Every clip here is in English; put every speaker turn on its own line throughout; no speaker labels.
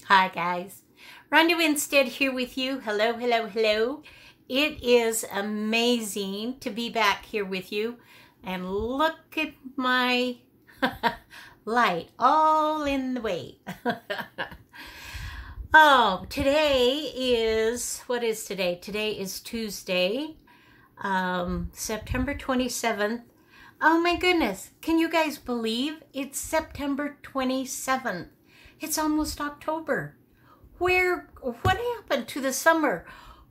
Hi guys, Ronda Winstead here with you. Hello, hello, hello. It is amazing to be back here with you. And look at my light all in the way. Oh, today is, what is today? Today is Tuesday, September 27th. Oh my goodness, can you guys believe it's September 27th? It's almost October. What happened to the summer?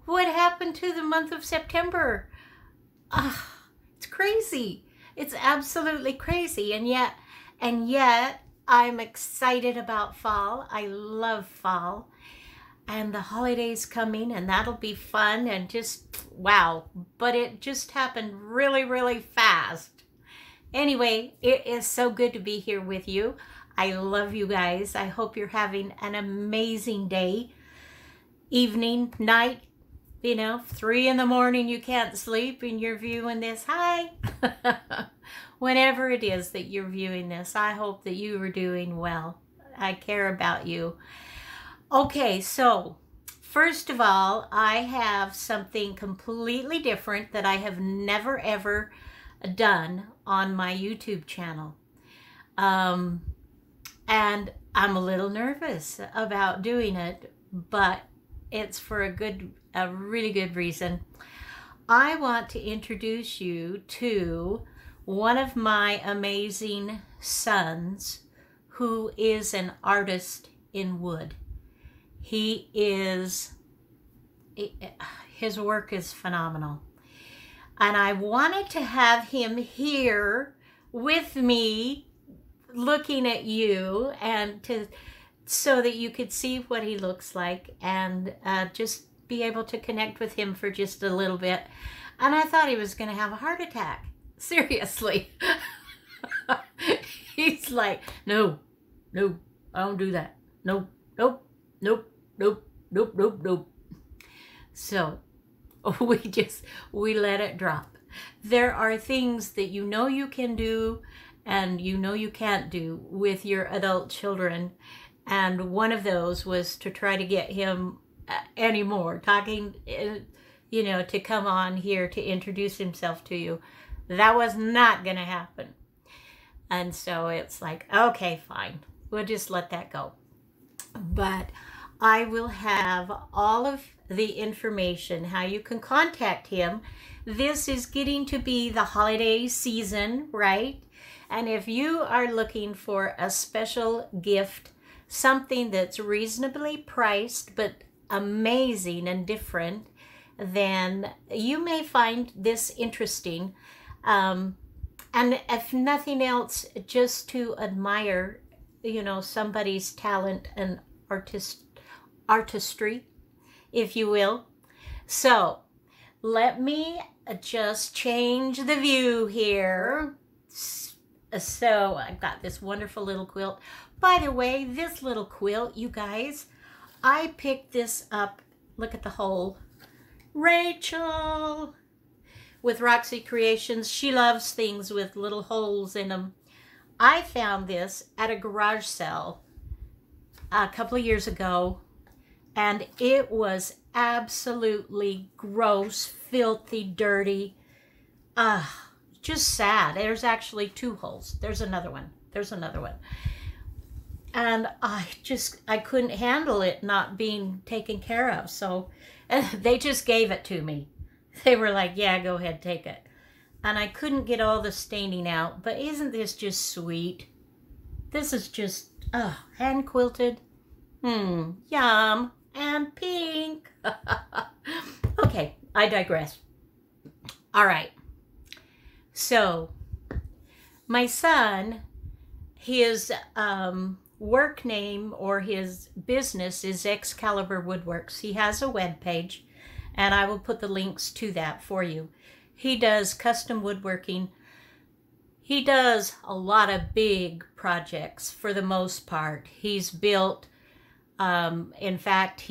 What happened to the month of September? It's crazy. It's absolutely crazy. And yet I'm excited about fall. I love fall. And the holidays coming, and that'll be fun and just, wow. But it just happened really, really fast. Anyway, it is so good to be here with you. I love you guys. I hope you're having an amazing day, evening, night, 3 in the morning, you can't sleep and you're viewing this. Hi. Whenever it is that you're viewing this, I hope that you are doing well. I care about you. Okay, so first of all, I have something completely different that I have never ever done on my YouTube channel. And I'm a little nervous about doing it, but it's for a really good reason. I want to introduce you to one of my amazing sons who is an artist in wood. His work is phenomenal. And I wanted to have him here with me looking at you and so that you could see what he looks like and just be able to connect with him for just a little bit. And I thought he was going to have a heart attack. Seriously. He's like, no, I don't do that. Nope. So we let it drop. There are things that you can do and you can't do with your adult children. And one of those was to try to get him to come on here to introduce himself to you. That was not going to happen. And so it's like, okay, fine. We'll just let that go. But I will have all of the information, how you can contact him. This is getting to be the holiday season, right? And if you are looking for a special gift, something that's reasonably priced but amazing and different, then you may find this interesting. And if nothing else, just to admire, somebody's talent and artistry, if you will. So let me just change the view here. So I've got this wonderful little quilt. By the way, this little quilt, you guys, I picked this up. Look at the hole. Rachel with Roxy Creations. She loves things with little holes in them. I found this at a garage sale a couple of years ago, and it was absolutely gross, filthy, dirty. Just sad. There's actually 2 holes. There's another one. And I couldn't handle it not being taken care of. So they just gave it to me. They were like, yeah, go ahead, take it. And I couldn't get all the staining out. But isn't this just sweet? This is just, hand quilted. Yum. And pink. Okay, I digress. All right. So, my son, his work name or his business is Excalibur Woodworks. He has a web page, and I will put the links to that for you. He does custom woodworking. He does a lot of big projects for the most part. He's built, in fact,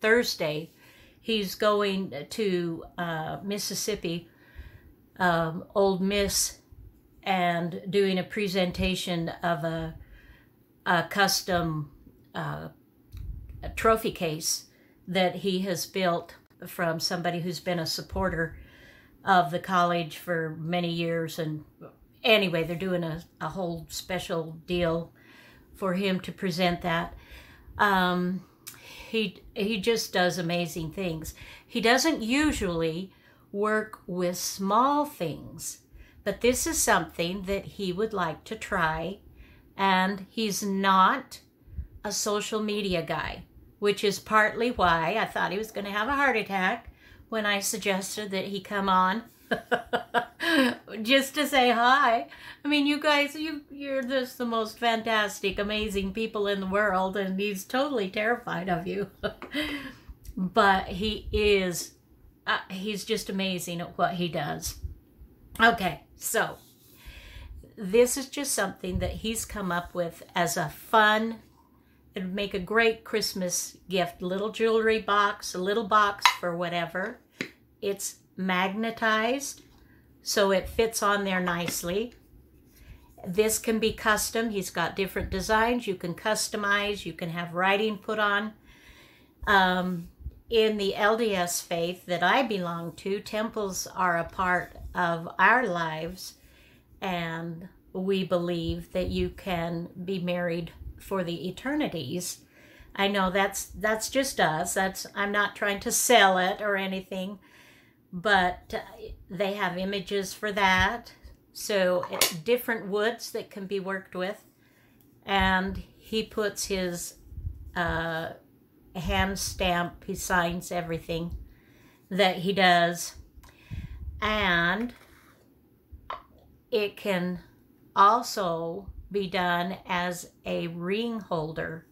Thursday, he's going to Mississippi, Ole Miss, and doing a presentation of a a custom trophy case that he has built from somebody who's been a supporter of the college for many years. And anyway, they're doing a whole special deal for him to present that. He just does amazing things. He doesn't usually work with small things, but this is something that he would like to try. And he's not a social media guy, which is partly why I thought he was going to have a heart attack when I suggested that he come on just to say hi. I mean, you guys, you're just the most fantastic, amazing people in the world, and he's totally terrified of you. But he is, he's just amazing at what he does. Okay, so this is just something that he's come up with as a fun, it'd make a great Christmas gift. Little jewelry box, a little box for whatever. It's magnetized, so it fits on there nicely. This can be custom. He's got different designs. You can customize. You can have writing put on. In the LDS faith that I belong to, temples are a part of our lives, and we believe that you can be married for the eternities. I know that's just us. I'm not trying to sell it or anything, but they have images for that. So it's different woods that can be worked with, and he puts his hand stamp, he signs everything that he does, and it can also be done as a ring holder.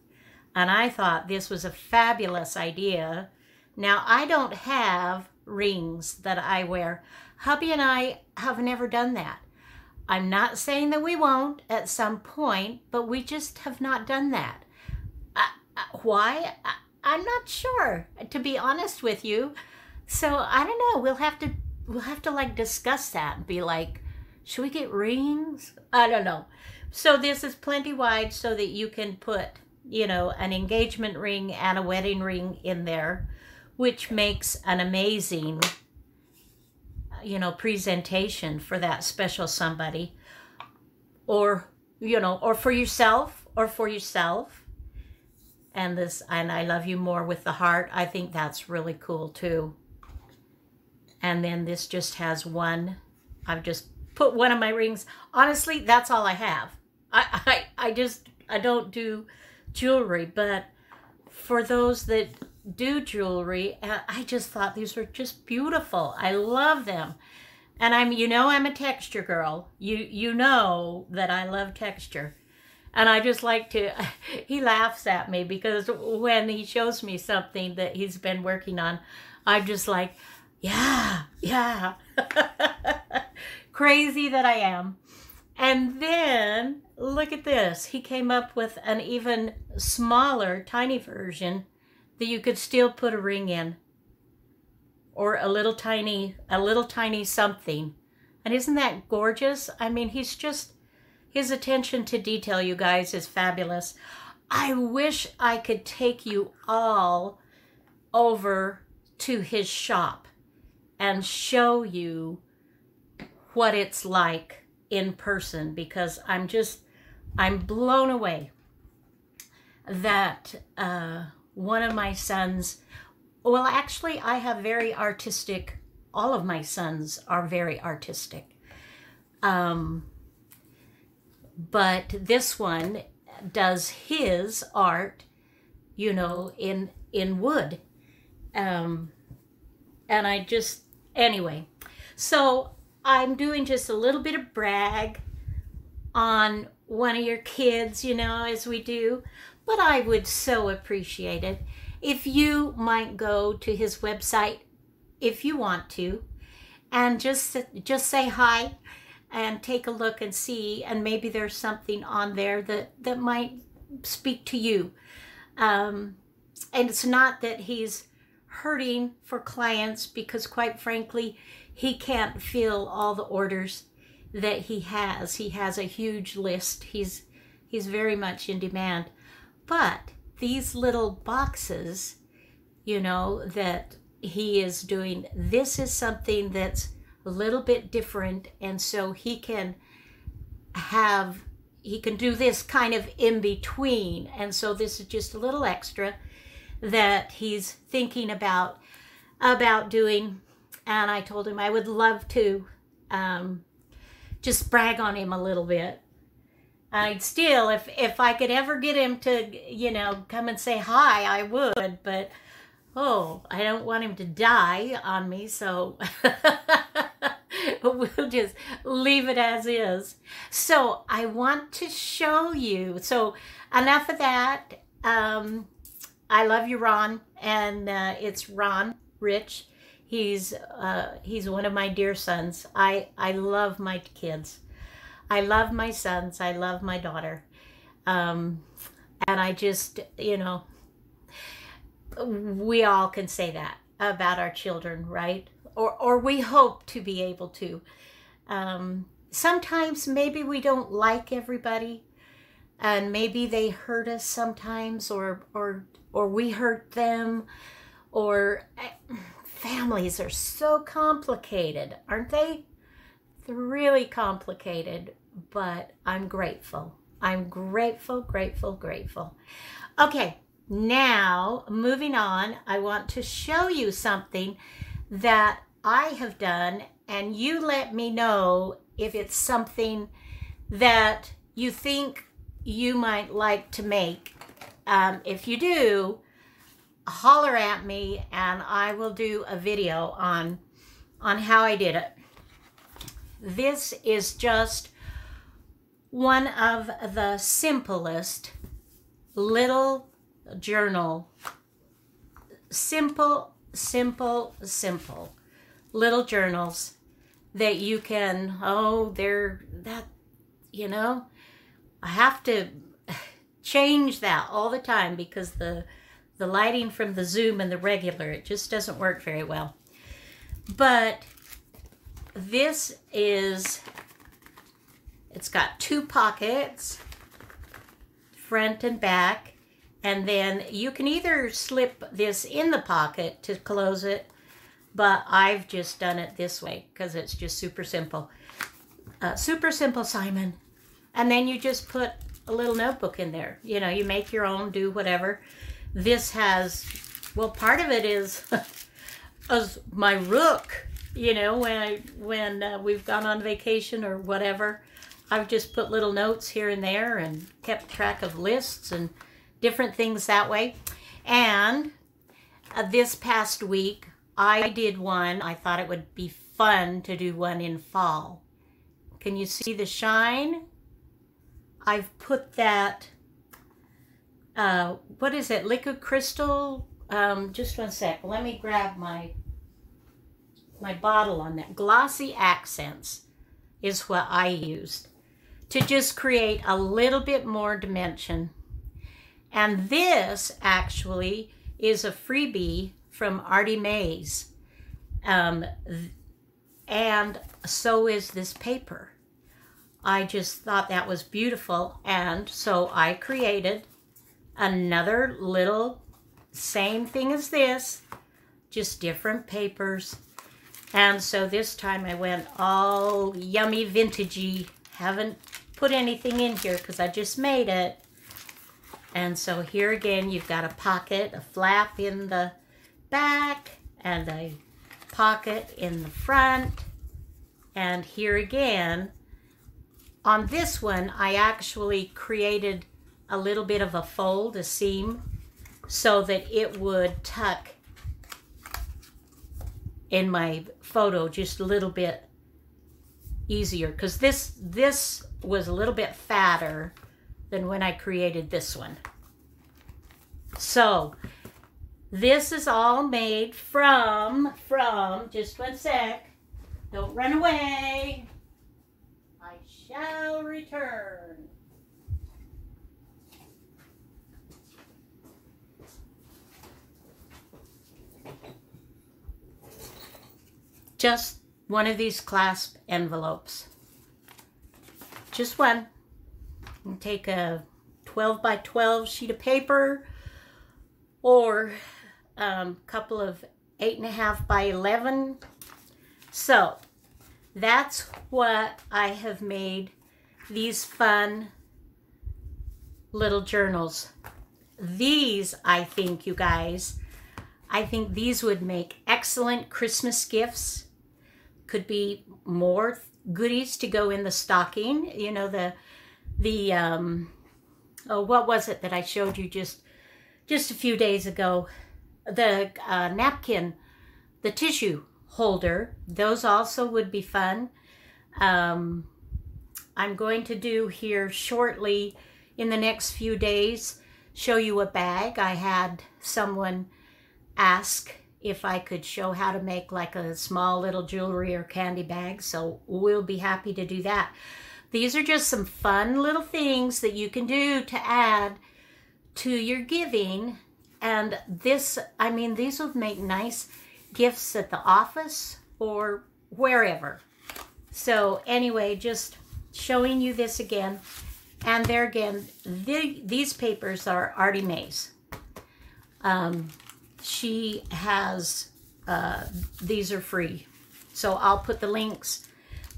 And I thought this was a fabulous idea. Now, I don't have rings that I wear. Hubby and I have never done that. I'm not saying that we won't at some point, but we just have not done that. Why? I'm not sure, to be honest with you. So I don't know. We'll have to like discuss that and be like, should we get rings? I don't know. So this is plenty wide so that you can put, you know, an engagement ring and a wedding ring in there, which makes an amazing, you know, presentation for that special somebody, or, you know, or for yourself, And this, and I love you more with the heart. I think that's really cool too. And then this just has one. I've just put one of my rings. Honestly, that's all I have. I don't do jewelry, but for those that do jewelry, I just thought these were just beautiful. I love them. And I'm a texture girl. You know that I love texture. And I just like to, he laughs at me because when he shows me something that he's been working on, I'm just like, yeah. Crazy that I am. And then, look at this. He came up with an even smaller, tiny version that you could still put a ring in. Or a little tiny something. And isn't that gorgeous? I mean, his attention to detail, you guys, is fabulous. I wish I could take you all over to his shop and show you what it's like in person, because I'm blown away that one of my sons, well, actually, I have very artistic, all of my sons are very artistic. But this one does his art, you know, in wood. And anyway, so I'm doing just a little bit of brag on one of your kids, you know, as we do. But I would so appreciate it if you might go to his website, if you want to, and just say hi and take a look and see, and maybe there's something on there that might speak to you. And it's not that he's hurting for clients, because quite frankly, he can't fill all the orders that he has. He has a huge list. He's He's very much in demand. But these little boxes, you know, that he is doing, this is something that's a little bit different. And so he can do this kind of in between. And so this is just a little extra that he's thinking about doing. And I told him I would love to just brag on him a little bit. I'd still, if I could ever get him to, you know, come and say hi, I would. But, oh, I don't want him to die on me, so we'll just leave it as is. So I want to show you. So enough of that. I love you, Ron, and it's Ron Rich. He's one of my dear sons. I love my kids. I love my sons. I love my daughter. And I just, you know, we all can say that about our children, right? Or we hope to be able to. Sometimes maybe we don't like everybody, and maybe they hurt us sometimes, or we hurt them, or families are so complicated, aren't they? They're really complicated, but I'm grateful. I'm grateful, grateful, grateful. Okay, now moving on, I want to show you something that I have done, and you let me know if it's something that you think you might like to make. If you do, holler at me and I will do a video on how I did it. This is just one of the simplest little journal. Simple little journals that you can, you know, I have to change that all the time because the lighting from the Zoom and the regular, it just doesn't work very well. But this is, it's got two pockets, front and back, and then you can either slip this in the pocket to close it, but I've just done it this way because it's just super simple. Super simple, Simon. And then you just put a little notebook in there. You know, you make your own, do whatever. This has, well, part of it is my rook. You know, when we've gone on vacation or whatever, I've just put little notes here and there and kept track of lists and different things that way. And this past week, I did one. I thought it would be fun to do one in fall. Can you see the shine? I've put that, what is it, liquid crystal? Just one sec. Let me grab my bottle on that. Glossy Accents is what I used to just create a little bit more dimension. And this actually is a freebie from Artie Mays. And so is this paper. I just thought that was beautiful. And so I created another little, same thing as this, just different papers. And so this time I went all yummy vintagey. Haven't put anything in here because I just made it. And so here again, you've got a pocket, a flap in the back, and a pocket in the front. And here again, on this one, I actually created a little bit of a fold, a seam, so that it would tuck in my photo just a little bit easier, because this was a little bit fatter than when I created this one. So this is all made from just one sec, don't run away, I shall return. Just one of these clasp envelopes. Just one. take a 12 by 12 sheet of paper or a couple of 8.5 by 11. So that's what I have made these fun little journals. These, I think, you guys, I think these would make excellent Christmas gifts. Could be more goodies to go in the stocking. You know, oh, what was it that I showed you just a few days ago? The napkin, the tissue holder. Those also would be fun. I'm going to do here shortly in the next few days, show you a bag. I had someone ask if I could show how to make like a small little jewelry or candy bag, so we'll be happy to do that. These are just some fun little things that you can do to add to your giving. And this, I mean, these would make nice gifts at the office or wherever. So anyway, just showing you this again. And there again, these papers are Artie Mae's. She has, these are free. So I'll put the links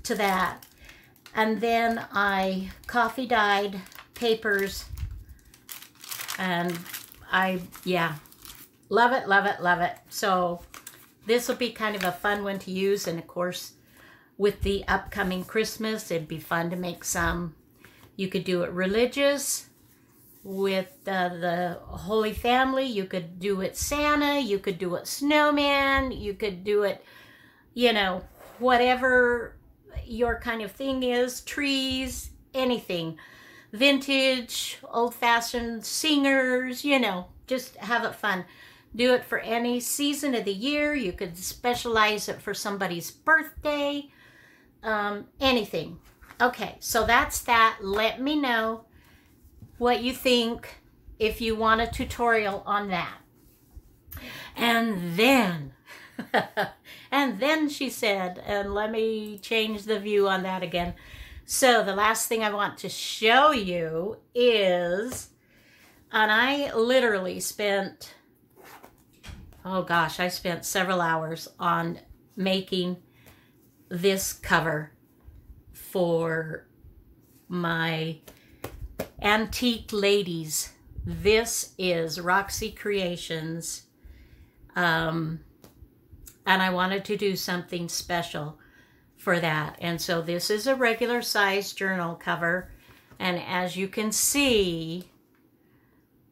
to that. And then I coffee dyed papers, and yeah, love it, love it, love it. So this will be kind of a fun one to use. And of course, with the upcoming Christmas, it'd be fun to make some. You could do it religious with the Holy Family. You could do it Santa. You could do it snowman. You could do it, you know, whatever your kind of thing is. Trees, anything. Vintage, old-fashioned singers, you know, just have it fun. Do it for any season of the year. You could specialize it for somebody's birthday. Anything. Okay, so that's that. Let me know what you think if you want a tutorial on that. And then, and then she said, and let me change the view on that again. So the last thing I want to show you is, and I literally spent, oh gosh, I spent several hours on making this cover for my antique ladies. This is Roxy Creations, and I wanted to do something special for that. And so this is a regular size journal cover, and as you can see,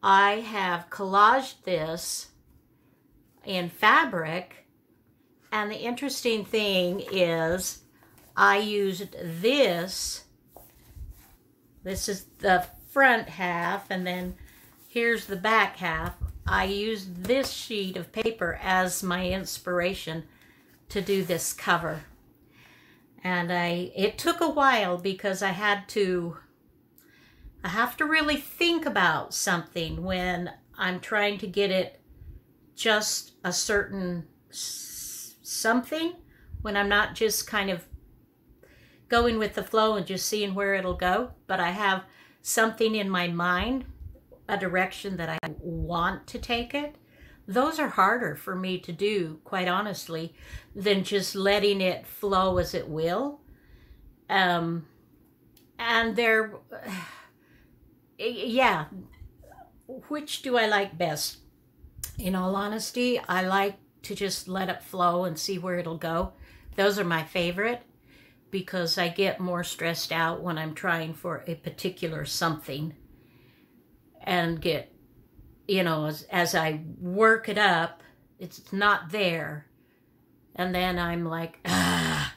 I have collaged this in fabric. And the interesting thing is I used this is the front half, and then here's the back half. I used this sheet of paper as my inspiration to do this cover. And it took a while because I have to really think about something when I'm trying to get it just a certain something, when I'm not just kind of going with the flow and just seeing where it'll go, but I have something in my mind, a direction that I want to take it. Those are harder for me to do, quite honestly, than just letting it flow as it will. And they're, yeah, which do I like best? In all honesty, I like to just let it flow and see where it'll go. Those are my favorite, because I get more stressed out when I'm trying for a particular something and get, you know, as I work it up, it's not there. And then I'm like, ah.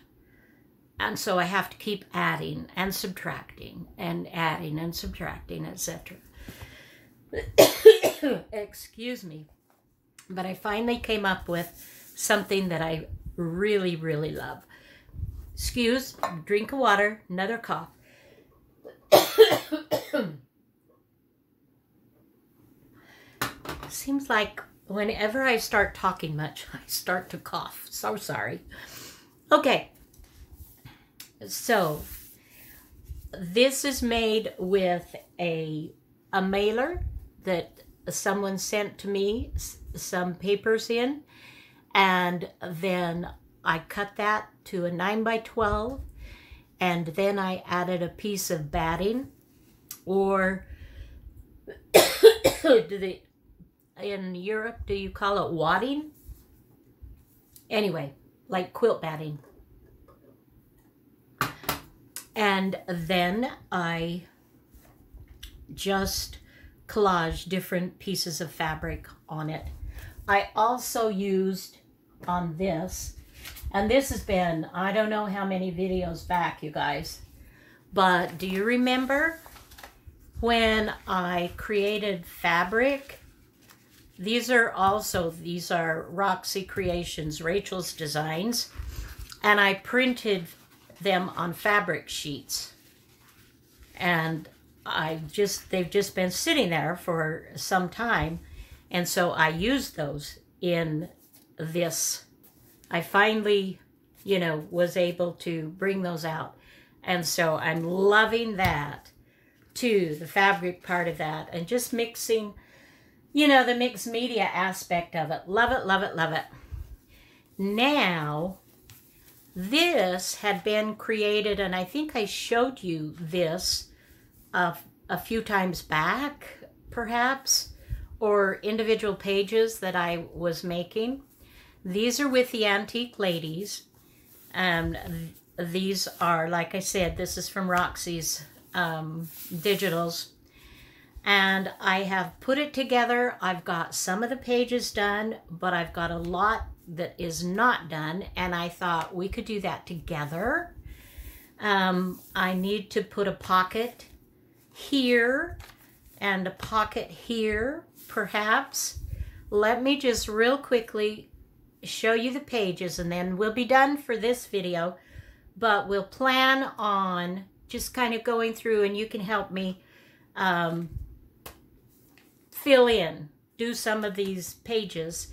And so I have to keep adding and subtracting and adding and subtracting, etc. Excuse me. But I finally came up with something that I really, really love. Excuse, drink of water, another cough. Seems like whenever I start talking much, I start to cough. So sorry. Okay. So, This is made with a mailer that someone sent to me some papers in, and then I cut that to a 9x12, and then I added a piece of batting, or in Europe, do you call it wadding? Anyway, like quilt batting. And then I just collaged different pieces of fabric on it. I also used on this, and this has been, I don't know how many videos back, you guys, but do you remember when I created fabric? These are Roxy Creations, Rachel's designs, and I printed them on fabric sheets, and they've just been sitting there for some time, and so I used those in this. I finally, was able to bring those out, and so I'm loving that too, the fabric part of that, and just mixing, the mixed media aspect of it. Love it, love it, love it. Now, this had been created, and I think I showed you this a few times back, perhaps, or individual pages that I was making. These are with the Antique Ladies, and these are, like I said, this is from Roxy's digitals, and I have put it together. I've got some of the pages done, but I've got a lot that is not done, and I thought we could do that together. I need to put a pocket here and a pocket here, perhaps. Let me just real quickly show you the pages, and then we'll be done for this video, but we'll plan on just kind of going through, and you can help me fill in, do some of these pages.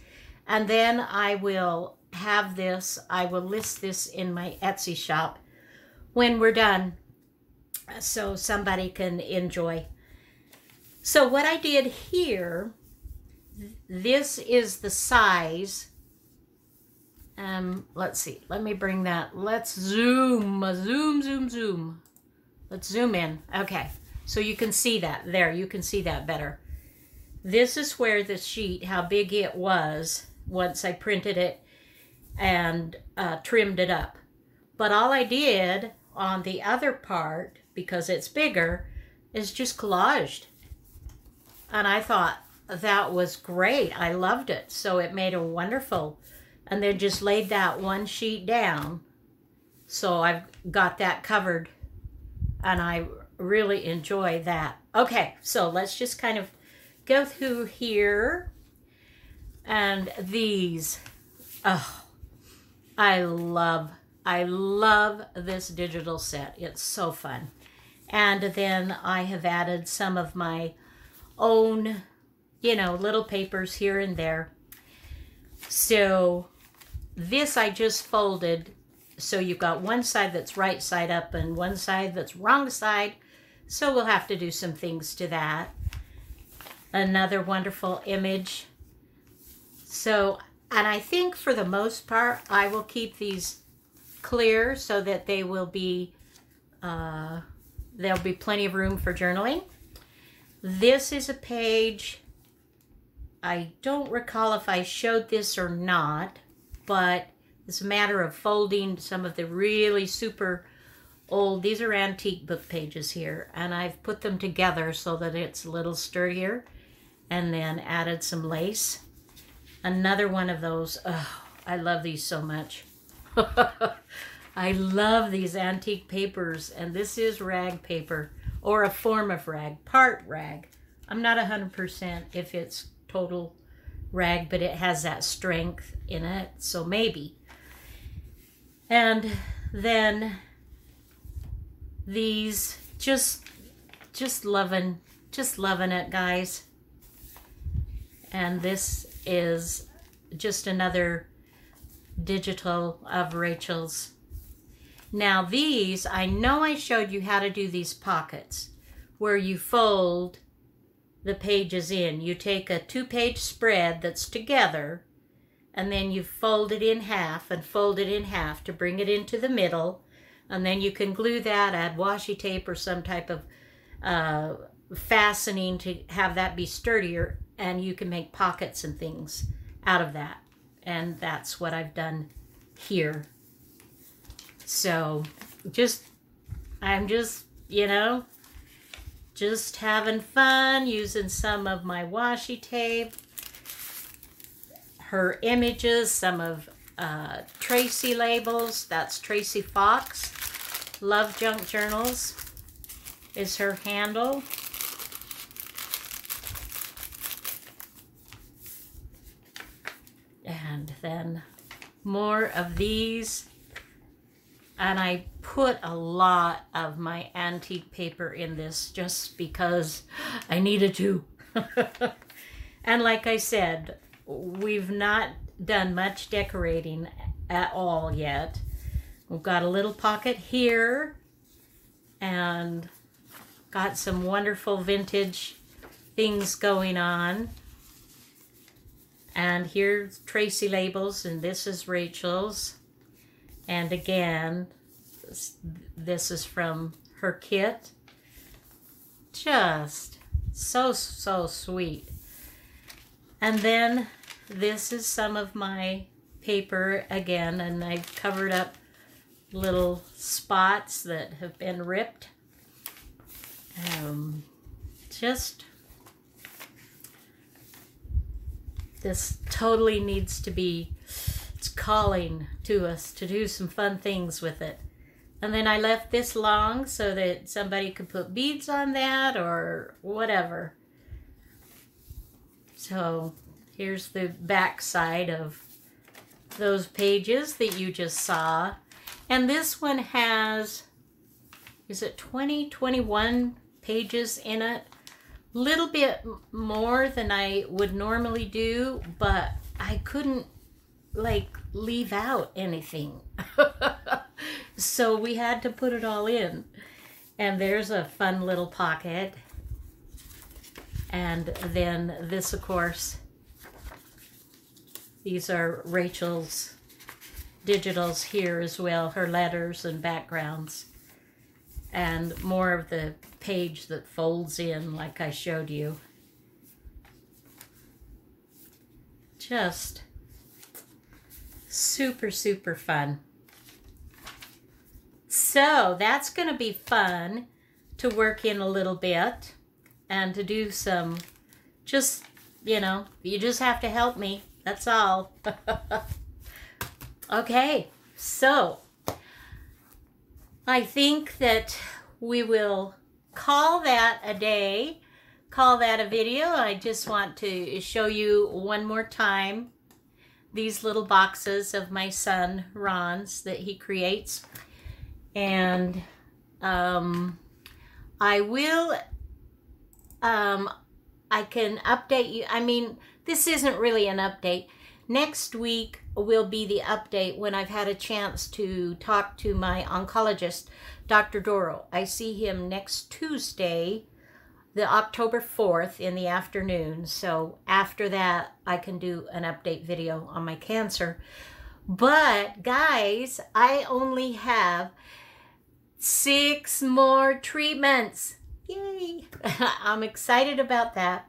And then I will have this, I will list this in my Etsy shop when we're done, so somebody can enjoy. So what I did here, this is the size. Let's see, let me bring that, let's zoom. Let's zoom in. Okay, so you can see that there, you can see that better. This is where the sheet, how big it was once I printed it and trimmed it up. But all I did on the other part, because it's bigger, is just collaged. And I thought that was great. I loved it. So it made a wonderful, and then just laid that one sheet down. So I've got that covered, and I really enjoy that. Okay, so let's just kind of go through here. And these, oh, I love this digital set. It's so fun. And then I have added some of my own, little papers here and there. So this I just folded. So you've got one side that's right side up and one side that's wrong side. So we'll have to do some things to that. Another wonderful image. So, and I think for the most part, I will keep these clear so that they will be, there'll be plenty of room for journaling. This is a page, I don't recall if I showed this or not, but it's a matter of folding some of the really super old, these are antique book pages here, and I've put them together so that it's a little sturdier, and then added some lace. Another one of those, oh, I love these so much. I love these antique papers, and this is rag paper, or a form of rag, part rag. I'm not 100% if it's total rag, but it has that strength in it, so maybe. And then these, just loving it, guys. And this is just another digital of Rachel's. Now these, I know I showed you how to do these pockets where you fold the pages in. You take a 2-page spread that's together, and then you fold it in half and fold it in half to bring it into the middle, and then you can glue that, add washi tape or some type of fastening to have that be sturdier, and you can make pockets and things out of that. And that's what I've done here. So I'm just, you know, just having fun using some of my washi tape, her images, some of Tracy labels. That's Tracy Fox. Love Junk Journals is her handle. And then more of these. And I put a lot of my antique paper in this just because I needed to. And like I said, we've not done much decorating at all yet. We've got a little pocket here and got some wonderful vintage things going on. And here's Tracy labels, and this is Rachel's. And again, this is from her kit. Just so sweet. And then this is some of my paper again, and I've covered up little spots that have been ripped. Just, this totally needs to be, it's calling to us to do some fun things with it. And then I left this long so that somebody could put beads on that or whatever. So here's the back side of those pages that you just saw. And this one has, is it 21 pages in it? Little bit more than I would normally do, but I couldn't like leave out anything. So we had to put it all in. And there's a fun little pocket. And then this, of course, these are Rachel's digitals here as well, her letters and backgrounds. And more of the page that folds in like I showed you. Just super fun. So that's going to be fun to work in a little bit and to do some, just, you know, you just have to help me. That's all. Okay, so I think that we will call that a day, call that a video. I just want to show you one more time these little boxes of my son Ron's that he creates. And I will, I can update you. I mean, this isn't really an update. Next week will be the update when I've had a chance to talk to my oncologist, Dr. Doro. I see him next Tuesday, the October 4th in the afternoon. So after that, I can do an update video on my cancer. But guys, I only have 6 more treatments. Yay! I'm excited about that.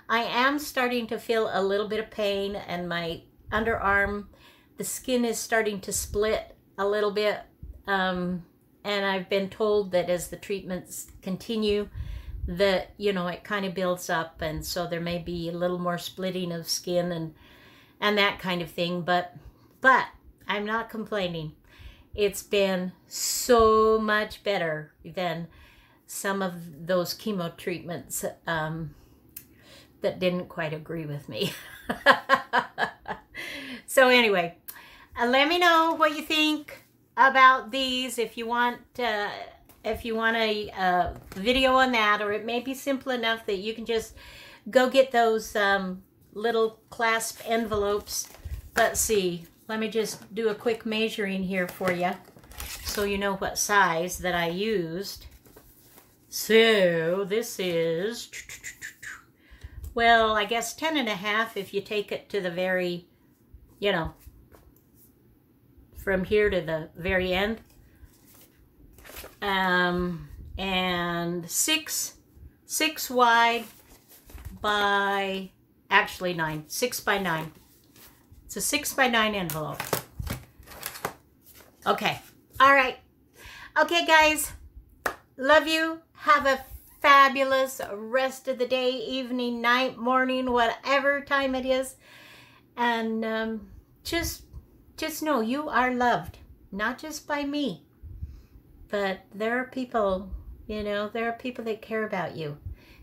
I am starting to feel a little bit of pain, and my underarm, the skin is starting to split a little bit. And I've been told that as the treatments continue, that, you know, it kind of builds up, and so there may be a little more splitting of skin and that kind of thing. But I'm not complaining. It's been so much better than some of those chemo treatments that didn't quite agree with me. So anyway, let me know what you think about these. If you want a video on that, or it may be simple enough that you can just go get those little clasp envelopes. Let's see. Let me just do a quick measuring here for you. so you know what size that I used. So this is, well, I guess 10.5 if you take it to the very, you know, from here to the very end. And six wide by, actually 9, 6 by 9. It's a 6 by 9 envelope. Okay, all right. Okay, guys, love you. Have a fabulous rest of the day, evening, night, morning, whatever time it is. And just know you are loved, not just by me, but there are people, you know, there are people that care about you.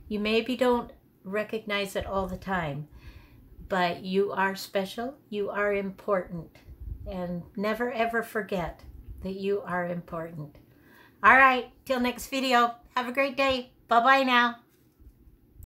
You maybe don't recognize it all the time, but you are special, you are important, and never ever forget that you are important. All right, till next video, have a great day. Bye-bye now.